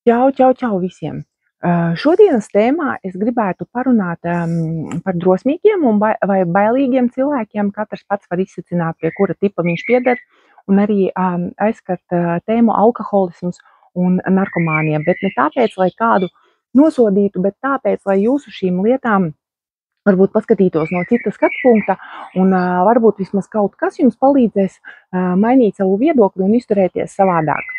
Čau, čau, čau visiem! Šodienas tēmā es gribētu parunāt par drosmīgiem un vai bailīgiem cilvēkiem. Katrs pats var izsacināt, pie kura tipa viņš pieder, un arī aizskart tēmu alkoholisms un narkomānija. Bet ne tāpēc, lai kādu nosodītu, bet tāpēc, lai jūs uz šīm lietām varbūt paskatītos no cita skatu punkta, un varbūt vismaz kaut kas jums palīdzēs mainīt savu viedokli un izturēties savādāk.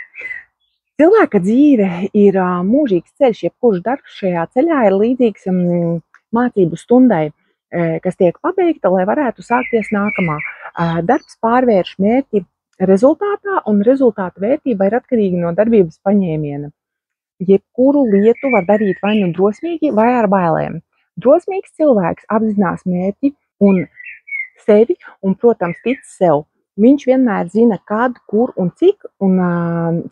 Cilvēka dzīve ir mūžīgs ceļš, jebkurš darbs šajā ceļā ir līdzīgs mācību stundai, kas tiek pabeigta, lai varētu sākties nākamā. Darbs pārvērš mērķi rezultātā, un rezultāta vērtība ir atkarīga no darbības paņēmiena. Jebkuru lietu var darīt vai nu drosmīgi, vai ar bailēm. Drosmīgs cilvēks apzinās mērķi un sevi, un, protams, tic sev. Viņš vienmēr zina, kad, kur un cik, un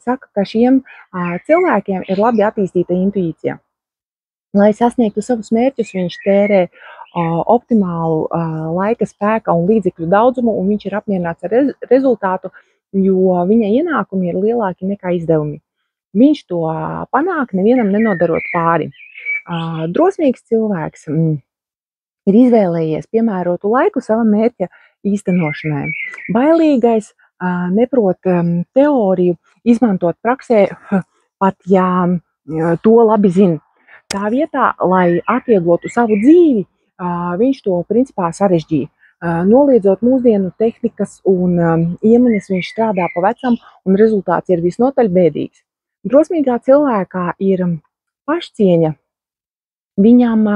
saka, ka šiem cilvēkiem ir labi attīstīta intuīcija. Lai sasniegtu savus mērķus, viņš tērē optimālu laika, spēka un līdzekļu daudzumu, un viņš ir apmierināts ar rezultātu, jo viņa ienākumi ir lielāki nekā izdevumi. Viņš to panāk, nevienam nenodarot pāri. Drosmīgs cilvēks ir izvēlējies piemērotu laiku sava mērķa īstenošanai. Bailīgais neprot teoriju izmantot praksē, pat ja to labi zina. Tā vietā, lai atvieglotu savu dzīvi, viņš to principā sarežģīja. Noliedzot mūsdienu tehnikas un iemaņas, viņš strādā pa vecam, un rezultāts ir visnotaļ bēdīgs. Drosmīgā cilvēkā ir pašcieņa. Viņam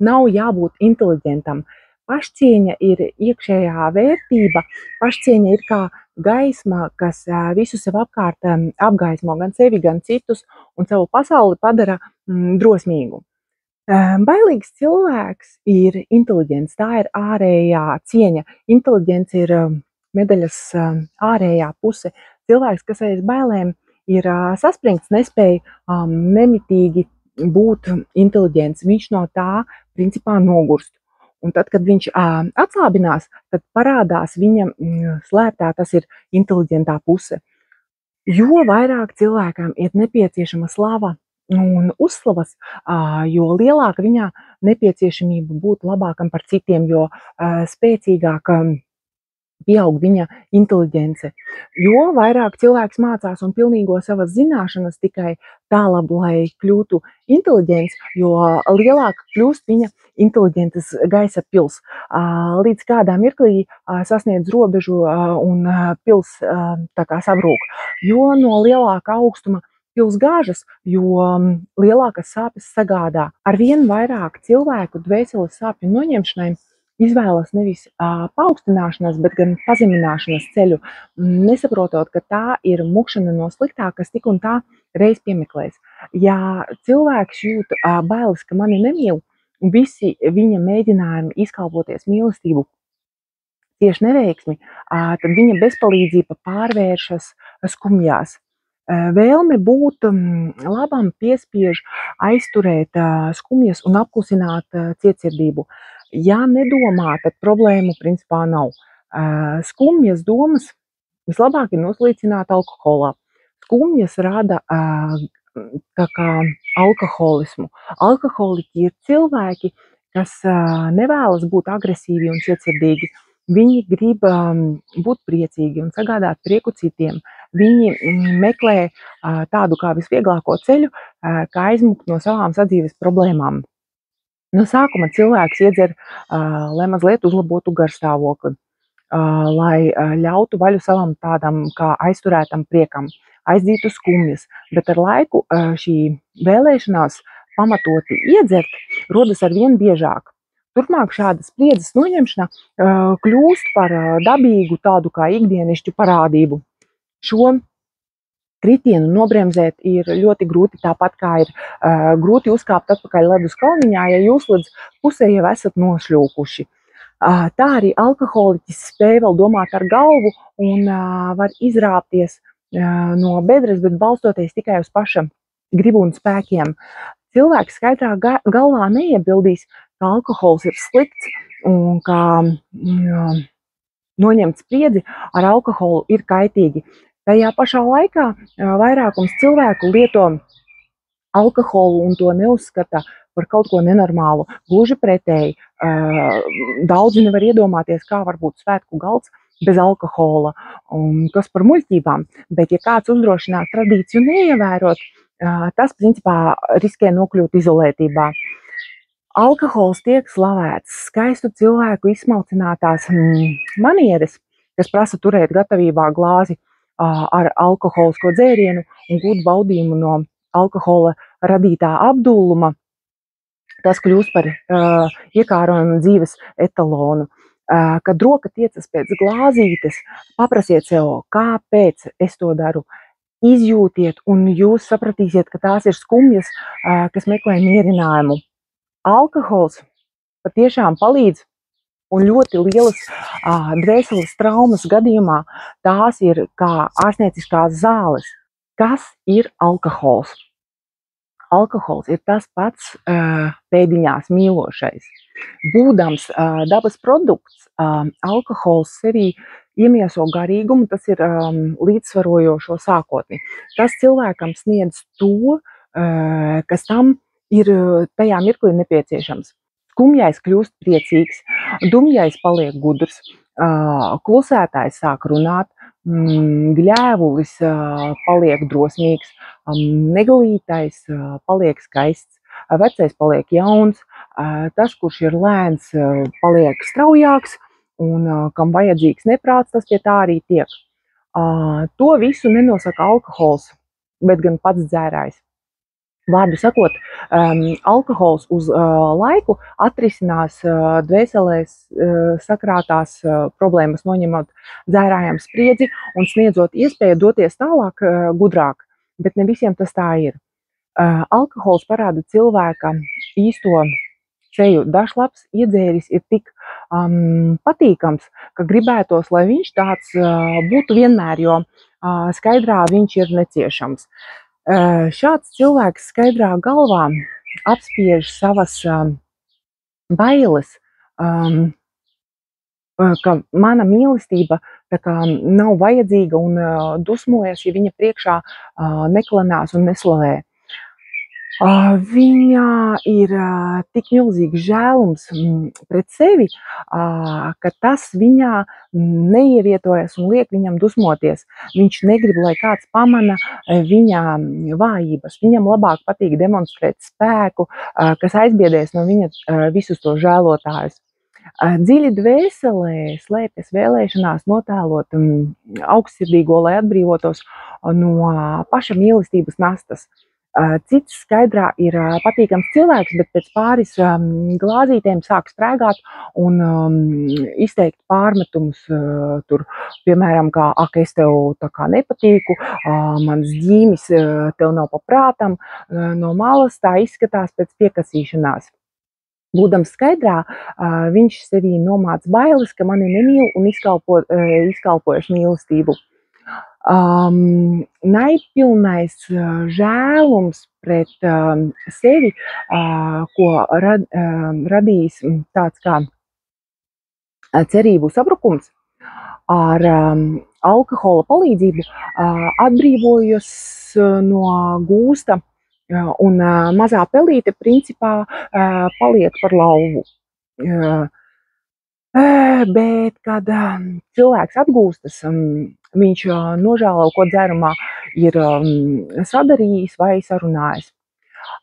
nav jābūt inteliģentam. Pašcieņa ir iekšējā vērtība. Pašcieņa ir kā gaisma, kas visu sev apkārt apgaismo, gan sevi, gan citus, un savu pasauli padara drosmīgu. Bailīgs cilvēks ir inteliģents. Tā ir ārējā cieņa. Inteliģents ir medaļas ārējā puse. Cilvēks, kas aiz bailēm ir saspringts, nespēja nemitīgi būt inteliģents. Viņš no tā principā nogurst. Un tad, kad viņš atslābinās, tad parādās viņa slēptā, tas ir inteliģentā puse. Jo vairāk cilvēkam ir nepieciešama slava un uzslavas, jo lielāka viņā nepieciešamība būt labākam par citiem, jo spēcīgāk pieaug viņa inteliģence. Jo vairāk cilvēks mācās un pilnīgo savas zināšanas tikai tālāk, lai kļūtu inteliģents, jo lielāka kļūst viņa inteliģences gaisa pils. Līdz kādā mirklī sasniedz robežu un pils tā kā sabrūk. Jo no lielāka augstuma pils gāžas, jo lielākas sāpes sagādā. Arvien vairāk cilvēku dvēseles sāpju noņemšanai izvēlas nevis paaugstināšanas, bet gan pazemināšanas ceļu, nesaprotot, ka tā ir mukšana no sliktā, kas tik un tā reiz piemeklēs. Ja cilvēks jūt bailes, ka mani nemīl, un visi viņa mēģinājumi izkalpoties mīlestību tieši neveiksmi, tad viņa bezpalīdzība pārvēršas skumjās. Vēlme būt labam piespiež aizturēt skumjas un apklusināt cietsirdību. Ja nedomā, tad problēmu principā nav. Skumjas domas vislabāk ir noslīcināt alkoholā. Skumjas rada tā kā alkoholismu. Alkoholiķi ir cilvēki, kas nevēlas būt agresīvi un cietsirdīgi. Viņi grib būt priecīgi un sagādāt prieku citiem. Viņi meklē tādu kā visvieglāko ceļu, kā aizmukt no savām sadzīves problēmām. No sākuma cilvēks iedzer, lai mazliet uzlabotu garstāvokli, lai ļautu vaļu savam tādam kā aizturētam priekam, aizdzītu skumjas, bet ar laiku šī vēlēšanās pamatoti iedzert rodas arvien biežāk. Turpmāk šāda spriedzes noņemšana kļūst par dabīgu tādu kā ikdienišķu parādību. Šo kritienu nobremzēt ir ļoti grūti, tāpat kā ir grūti uzkāpt atpakaļ ledus kalniņā, ja jūs līdz pusē jau esat nošļūkuši. Tā arī alkoholiķis spēj vēl domāt ar galvu un var izrāpties no bedres, bet balstoties tikai uz paša gribu un spēkiem. Cilvēks skaidrā galvā neiebildīs, ka alkohols ir slikts un ka noņemt spriedzi ar alkoholu ir kaitīgi. Tajā pašā laikā vairākums cilvēku lieto alkoholu un to neuzskata par kaut ko nenormālu. Gluži pretēji, daudzi nevar iedomāties, kā var būt svētku galds bez alkohola, un kas par muļķībām, bet ja kāds uzdrošinās tradīciju neievērot, tas principā riskē nokļūt izolētībā. Alkohols tiek slavēts, skaistu cilvēku izsmalcinātās manieres, kas prasa turēt gatavībā glāzi ar alkoholisko dzērienu un gūt baudījumu no alkohola radītā apdulluma, tas kļūst par iekārojumu dzīves etalonu. Kad roka tiecas pēc glāzītes, paprasiet sev, kāpēc es to daru. Izjūtiet, un jūs sapratīsiet, ka tās ir skumjas, kas meklē mierinājumu. Alkohols patiešām palīdz, un ļoti lielas dvēseles traumas gadījumā tās ir kā ārstnieciskās zāles. Kas ir alkohols? Alkohols ir tas pats pēdiņās mīlošais. Būdams dabas produkts, alkohols sevī iemieso garīgumu, tas ir līdzsvarojošo sākotni. Tas cilvēkam sniedz to, kas tam ir tajā mirklī nepieciešams. Skumjais kļūst priecīgs, dumjais paliek gudrs, klusētājs sāk runāt, gļēvulis paliek drosmīgs, neglītais paliek skaists, vecais paliek jauns, tas, kurš ir lēns, paliek straujāks, un kam vajadzīgs neprāts, tas pie tā arī tiek. To visu nenosaka alkohols, bet gan pats dzērājs. Vārdu sakot, alkohols uz laiku atrisinās dvēselēs sakrātās problēmas, noņemot dzērājam spriedzi un sniedzot iespēju doties tālāk gudrāk, bet ne visiem tas tā ir. Alkohols parāda cilvēka īsto seju. Dažlaps iedzēris ir tik patīkams, ka gribētos, lai viņš tāds būtu vienmēr, jo skaidrā viņš ir neciešams. Šāds cilvēks skaidrā galvā apspiež savas bailes, ka mana mīlestība tā kā nav vajadzīga un dusmojas, ja viņa priekšā neklanās un neslavē. Viņā ir tik milzīgs žēlums pret sevi, ka tas viņā neievietojas un liek viņam dusmoties. Viņš negrib, lai kāds pamana viņa vājības. Viņam labāk patīk demonstrēt spēku, kas aizbiedēs no viņa visus tos žēlotājus. Dziļi dvēselē slēpjas vēlēšanās notēlot augstsirdīgo, lai atbrīvotos no paša mīlestības nastas. Cits skaidrā ir patīkams cilvēks, bet pēc pāris glāzītēm sāk sprēgāt un izteikt pārmetumus tur, piemēram, kā, ak, es tev tā kā nepatīku, mans ģīmis tev nav paprātam, no malas tā izskatās pēc piekasīšanās. Būdams skaidrā, viņš sevī nomāc bailes, ka mani nemīl un izkalpojas mīlestību. Naidpilnais žēlums pret sevi, ko radīs tāds kā cerību sabrukums, ar alkohola palīdzību atbrīvojas no gūsta, un mazā pelīte principā paliek par lauvu. Bet, kad cilvēks atgūstas, viņš nožēlo, ko dzērumā ir sadarījis vai sarunājis.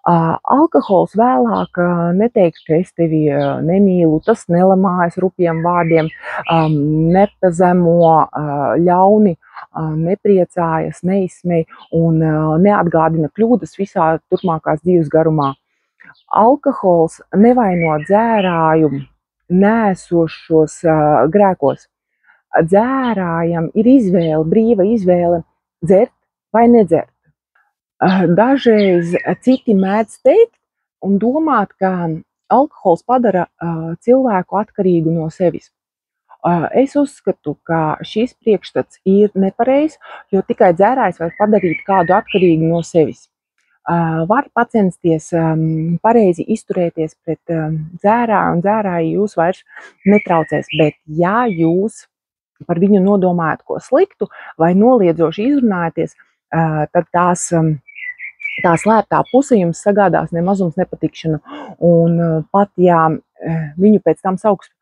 Alkohols vēlāk neteiks, ka es tevi nemīlu, tas nelamājas rupjiem vārdiem, nepazemo, ļauni, nepriecājas, neizsmej un neatgādina kļūdas visā turpmākās dzīves garumā. Alkohols nevaino dzērāju nēsošos grēkos. Dzērājam ir izvēle, brīva izvēle dzert vai nedzert. Dažreiz citi mēdz teikt un domāt, ka alkohols padara cilvēku atkarīgu no sevis. Es uzskatu, ka šis priekšstats ir nepareizs, jo tikai dzērājs var padarīt kādu atkarīgu no sevis. Var pacensties pareizi izturēties pret dzērāju, un dzērāji jūs vairs netraucēs, bet ja jūs par viņu nodomājat ko sliktu vai noliedzoši izrunājaties, tad tās tā slēptā puse jums sagādās nemazums nepatikšanu. Un pat, ja viņu pēc tam sauks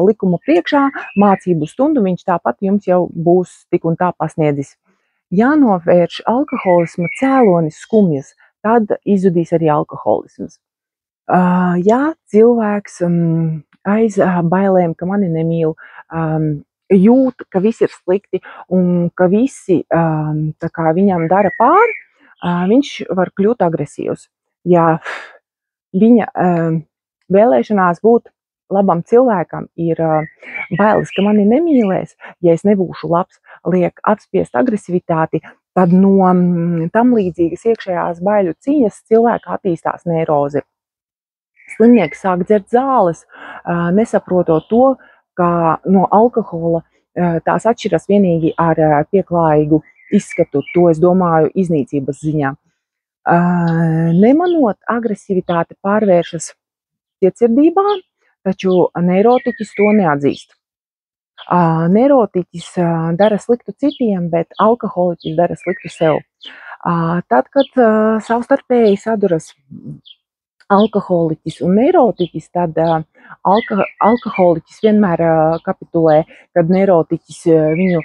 likuma priekšā, mācību stundu, viņš tāpat jums jau būs tik un tā pasniedzis. Jānovērš alkoholisma cēlonis skumjas, tad izzudīs arī alkoholisms. Ja cilvēks aiz bailēm, ka mani nemīl, jūt, ka viss ir slikti un ka visi tā kā viņam dara pāri, viņš var kļūt agresīvs. Ja viņa vēlēšanās būt labam cilvēkam ir bailes, ka mani nemīlēs, ja es nebūšu labs, liek apspiest agresivitāti, tad no tam līdzīgas iekšējās baiļu cīņas cilvēka attīstās neiroze. Slimnieks sāk dzert zāles, nesaprotot to, ka no alkohola tās atšķiras vienīgi ar pieklājīgu izskatu. To es domāju iznīcības ziņā. Nemanot, agresivitāte pārvēršas cietsirdībā, taču neirotiķis to neatzīst. Neirotiķis dara sliktu citiem, bet alkoholiķis dara sliktu sev. Tad, kad savstarpēji saduras alkoholiķis un neirotiķis, tad alkoholiķis vienmēr kapitulē, kad neirotiķis viņu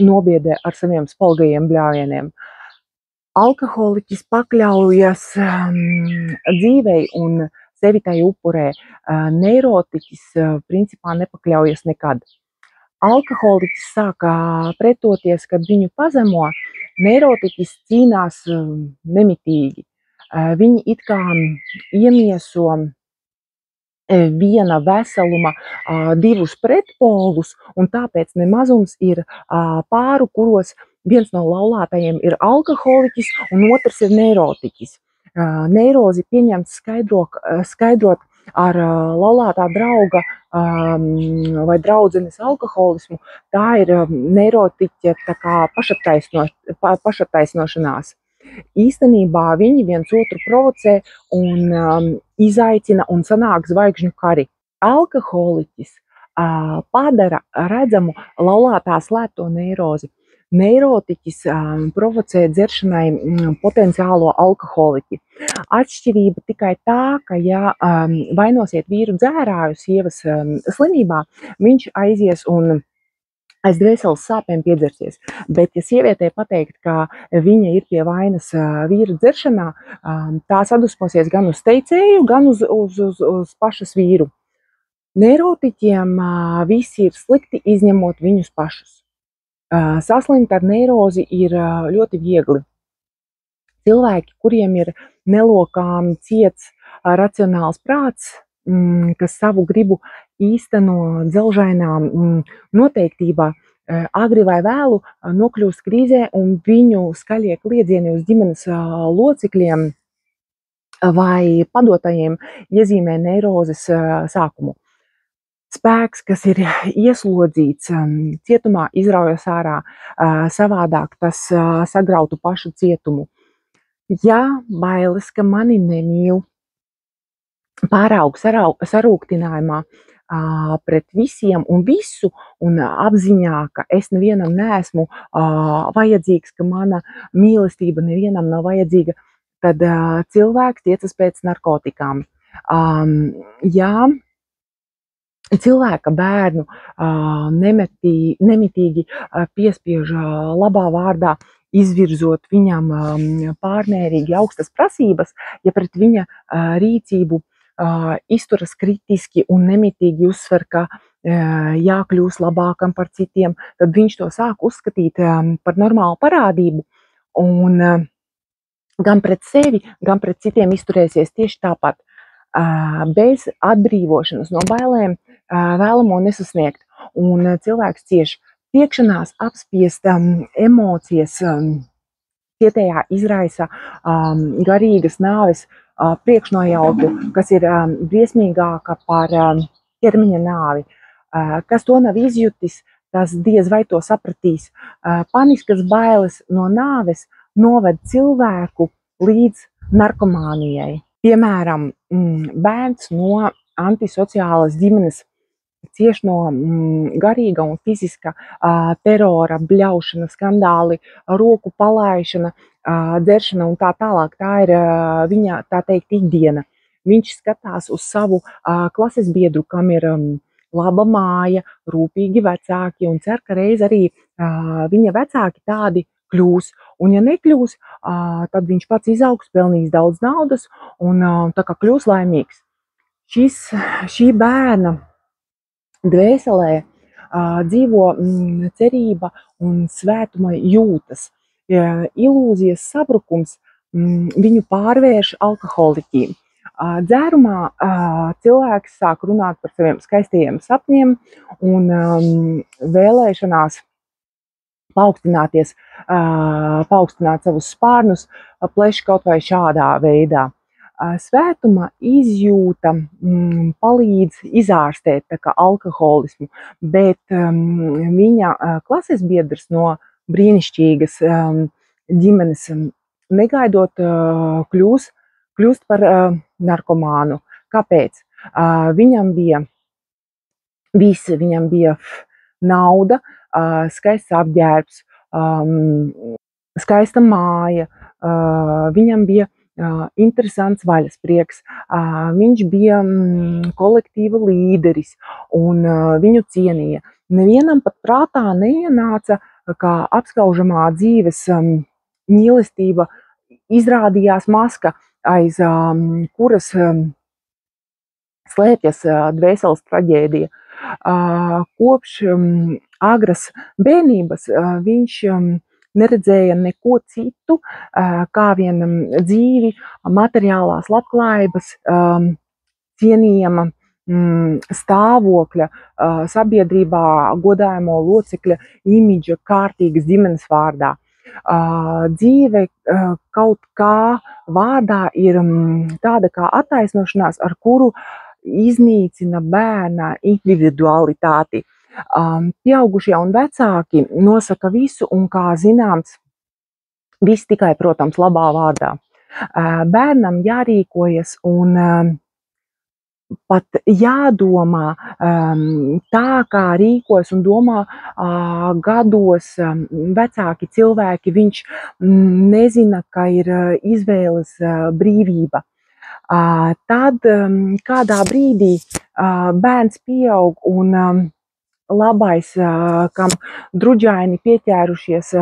nobiedē ar saviem spalgajiem bļāvieniem. Alkoholiķis pakļaujas dzīvei un sevi tai upurē. Neirotiķis principā nepakļaujas nekad. Alkoholiķis sāk pretoties, kad viņu pazemo, neirotiķis cīnās nemitīgi. Viņi it kā iemieso viena veseluma divus pretpolus, un tāpēc nemazums ir pāru, kuros viens no laulātajiem ir alkoholiķis un otrs ir neirotiķis. Neirozi pieņemts skaidrot ar laulātā drauga vai draudzenes alkoholismu. Tā ir neirotiķa tā kā pašattaisnošanās. Īstenībā viņi viens otru provocē un izaicina un sanāk zvaigžņu kari. Alkoholiķis padara redzamu laulātā slēpto neirozi. Neirotiķis provocē dzeršanai potenciālo alkoholiķi. Atšķirība tikai tā, ka ja vainosiet vīru dzērāju sievas slimībā, viņš aizies un aiz dvēseles sāpēm piedzersies. Bet, ja sievietē pateikt, ka viņa ir pie vainas vīra dzeršanā, tā sadusmosies gan uz teicēju, gan uz pašas vīru. Neirotiķiem visi ir slikti, izņemot viņus pašus. Saslimt ar neirozi ir ļoti viegli. Cilvēki, kuriem ir nelokāmi ciets racionāls prāts, kas savu gribu īsteno dzelžainā noteiktībā, agri vai vēlu nokļūst krīzē un viņu skaļie kliedzieni uz ģimenes locekļiem vai padotajiem iezīmē neirozes sākumu. Spēks, kas ir ieslodzīts cietumā, izraujas ārā, savādāk tas sagrautu pašu cietumu. Ja bailes, ka mani nemīl, pāraug sarūktinājumā pret visiem un visu, un apziņā, ka es nevienam neesmu vajadzīgs, ka mana mīlestība nevienam nav vajadzīga, tad cilvēks tiecas pēc narkotikām. Ja cilvēka bērnu nemitīgi piespiež labā vārdā, izvirzot viņam pārmērīgi augstas prasības, ja pret viņa rīcību izturas kritiski un nemitīgi uzsver, ka jākļūst labākam par citiem, tad viņš to sāk uzskatīt par normālu parādību un gan pret sevi, gan pret citiem izturēsies tieši tāpat. Bez atbrīvošanas no bailēm vēlamo nesasniegt, un cilvēks cieš. Tiekšanās apspiest emocijas cietējā izraisa garīgas nāves priekšnojautu, kas ir briesmīgāka par ķermeņa nāvi. Kas to nav izjutis, tas diez vai to sapratīs. Paniskas bailes no nāves noved cilvēku līdz narkomānijai. Piemēram, bērns no antisociālas ģimenes cieš no garīga un fiziska terora, bļaušana, skandāli, roku palaišana, dzeršana un tā tālāk. Tā ir viņa, tā teikt, ikdiena. Viņš skatās uz savu klases biedru, kam ir laba māja, rūpīgi vecāki un cer, ka reiz arī viņa vecāki tādi kļūs. Un ja nekļūs, tad viņš pats izaugs, pelnīs daudz naudas un tā kā kļūs laimīgs. Šī bērna dvēselē dzīvo cerība un svētuma jūtas. Ilūzijas sabrukums viņu pārvērš alkoholiķiem. Dzērumā cilvēks sāk runāt par saviem skaistajiem sapņiem un vēlēšanās paaugstināt savus spārnus, pleš kaut vai šādā veidā. Svētuma izjūta palīdz izārstēt tā kā alkoholismu, bet viņa klases biedrs no brīnišķīgas ģimenes negaidot kļūst par narkomānu. Kāpēc? Viņam bija viss, viņam bija nauda, skaists apģērbs, skaista māja, viņam bija interesants vaļasprieks, viņš bija kolektīva līderis un viņu cienīja. Nevienam pat prātā neienāca, kā apskaužamā dzīves mīlestība izrādījās maska, aiz kuras slēpjas dvēseles traģēdija. Kopš agras bērnības viņš neredzēja neko citu, kā vien dzīvi, materiālās labklājības, cienījama stāvokļa, sabiedrībā godājamo locekļa imidža, kārtīgas ģimenes vārdā. Dzīve kaut kā vārdā ir tāda kā attaisnošanās, ar kuru iznīcina bērna individualitāti. Pieaugušie un vecāki nosaka visu, un, kā zināms, viss tikai, protams, labā vārdā. Bērnam jārīkojas un pat jādomā tā, kā rīkojas un domā gados vecāki cilvēki. Viņš nezina, ka ir izvēles brīvība. Tad kādā brīdī bērns pieaug un labais, kam druģaini pieķērušies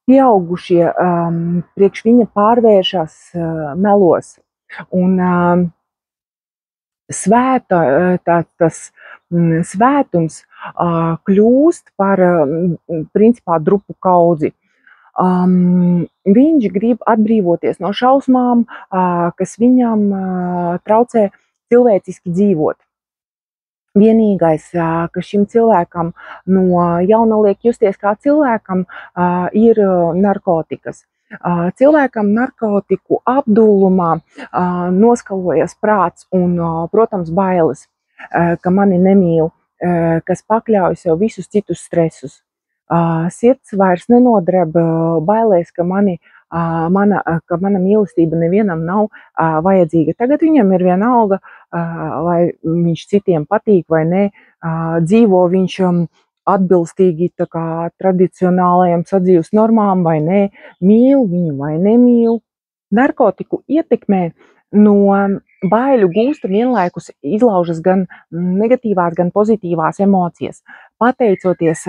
pieaugušie, priekš viņa pārvēršas melos. Un tas svētums kļūst par principā drupu kaudzi. Viņš grib atbrīvoties no šausmām, kas viņam traucē cilvēciski dzīvot. Vienīgais, ka šim cilvēkam no jauna liek justies kā cilvēkam, ir narkotikas. Cilvēkam narkotiku apdullumā noskalojas prāts un, protams, bailes, ka mani nemīl, kas pakļauj sev visus citus stresus. Sirds vairs nenodreb bailēs, ka mana mīlestība nevienam nav vajadzīga. Tagad viņam ir vienalga, vai viņš citiem patīk vai ne, dzīvo viņš atbilstīgi tā kā tradicionālajiem sadzīves normām vai ne, mīl viņu vai nemīl. Narkotiku ietekmē no baiļu gūsta vienlaikus izlaužas gan negatīvās, gan pozitīvās emocijas. Pateicoties,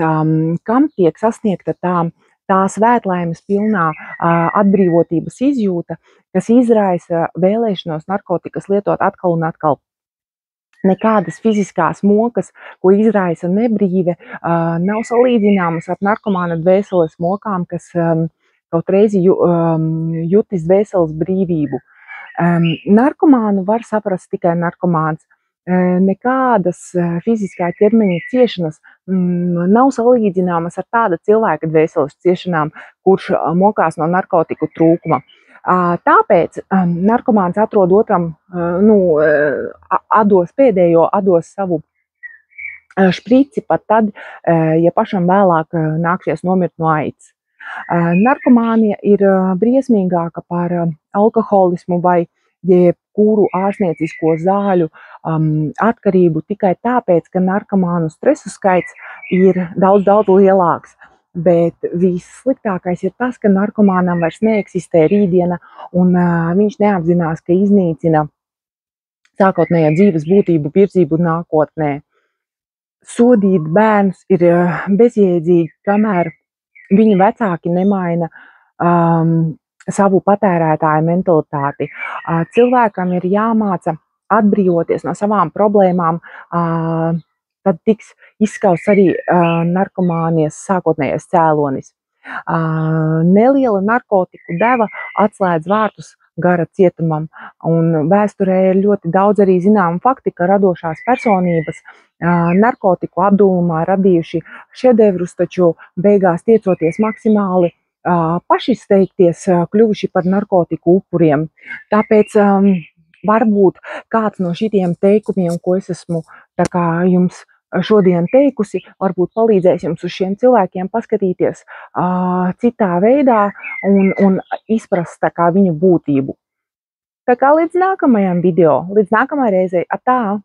kam tiek sasniegta tā svētlaimes pilnā atbrīvotības izjūta, kas izraisa vēlēšanos narkotikas lietot atkal un atkal. Nekādas fiziskās mokas, ko izraisa nebrīve, nav salīdzināmas ar narkomāna dvēseles mokām, kas kaut reizi jutis dvēseles brīvību. Narkomānu var saprast tikai narkomāns. Nekādas fiziskā ķermeņa ciešanas nav salīdzināmas ar tāda cilvēka dvēseles ciešanām, kurš mokās no narkotiku trūkuma. Tāpēc narkomāns atrod otram, atdos savu šprici pat tad, ja pašam vēlāk nāksies nomirt no aids. Narkomānija ir briesmīgāka par alkoholismu vai jebkuru ārstniecisko zāļu atkarību tikai tāpēc, ka narkomānu stresu skaits ir daudz lielāks. bet vissliktākais ir tas, ka narkomānam vairs neeksistē rītdiena, un viņš neapzinās, ka iznīcina sākotnējā dzīves būtību, virzību nākotnē. Sodīt bērnus ir bezjēdzīgi, kamēr viņu vecāki nemaina savu patērētāju mentalitāti. Cilvēkam ir jāmāca atbrīvoties no savām problēmām, tad tiks izskausts arī narkomānijas sākotnējais cēlonis. Neliela narkotiku deva atslēdz vārtus gara cietumam, un vēsturē ir ļoti daudz arī zināmu fakti, ka radošās personības narkotiku apdūmumā radījuši šedevrus, taču beigās tiecoties maksimāli pašizteikties, kļuvuši par narkotiku upuriem. Tāpēc varbūt kāds no šitiem teikumiem, ko es esmu jums šodien teikusi, varbūt palīdzēs jums uz šiem cilvēkiem paskatīties citā veidā un izprast viņu būtību. Līdz nākamajam video, līdz nākamajai reizei. Atā!